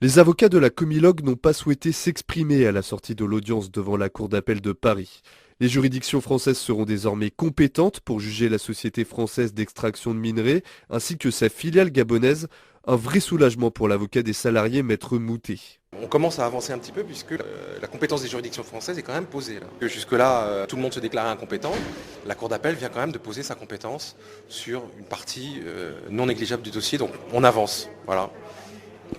Les avocats de la Comilogue n'ont pas souhaité s'exprimer à la sortie de l'audience devant la Cour d'appel de Paris. Les juridictions françaises seront désormais compétentes pour juger la société française d'extraction de minerais ainsi que sa filiale gabonaise. Un vrai soulagement pour l'avocat des salariés, Maître Moutet. On commence à avancer un petit peu puisque la compétence des juridictions françaises est quand même posée. Jusque-là, tout le monde se déclarait incompétent. La Cour d'appel vient quand même de poser sa compétence sur une partie non négligeable du dossier. Donc on avance. Voilà.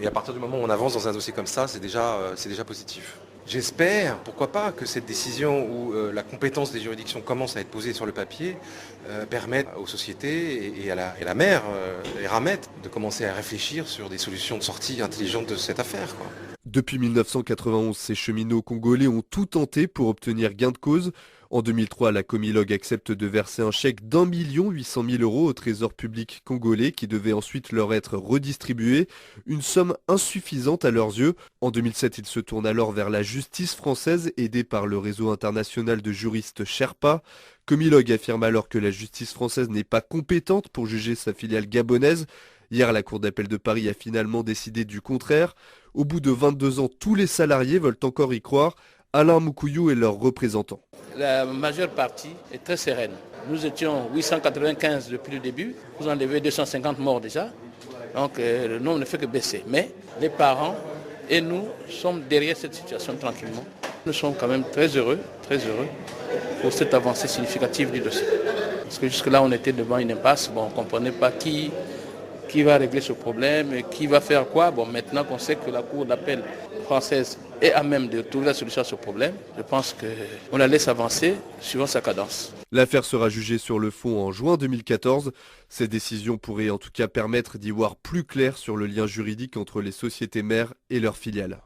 Et à partir du moment où on avance dans un dossier comme ça, c'est déjà positif. J'espère, pourquoi pas, que cette décision où la compétence des juridictions commence à être posée sur le papier permette aux sociétés et à la maire, Eramet, de commencer à réfléchir sur des solutions de sortie intelligentes de cette affaire, quoi. Depuis 1991, ces cheminots congolais ont tout tenté pour obtenir gain de cause. En 2003, la Comilogue accepte de verser un chèque d'1 800 000 € au trésor public congolais qui devait ensuite leur être redistribué, une somme insuffisante à leurs yeux. En 2007, ils se tournent alors vers la justice française, aidés par le réseau international de juristes Sherpa. Comilogue affirme alors que la justice française n'est pas compétente pour juger sa filiale gabonaise. Hier, la Cour d'appel de Paris a finalement décidé du contraire. Au bout de 22 ans, tous les salariés veulent encore y croire. Alain Moukouillou est leur représentant. La majeure partie est très sereine. Nous étions 895 depuis le début. Vous enlevez 250 morts déjà. Donc le nombre ne fait que baisser. Mais les parents et nous sommes derrière cette situation tranquillement. Nous sommes quand même très heureux pour cette avancée significative du dossier. Parce que jusque-là, on était devant une impasse. Bon, on ne comprenait pas qui va régler ce problème, et qui va faire quoi. Bon, maintenant qu'on sait que la Cour d'appel française est à même de trouver la solution à ce problème, je pense qu'on la laisse avancer suivant sa cadence. L'affaire sera jugée sur le fond en juin 2014. Cette décision pourrait en tout cas permettre d'y voir plus clair sur le lien juridique entre les sociétés mères et leurs filiales.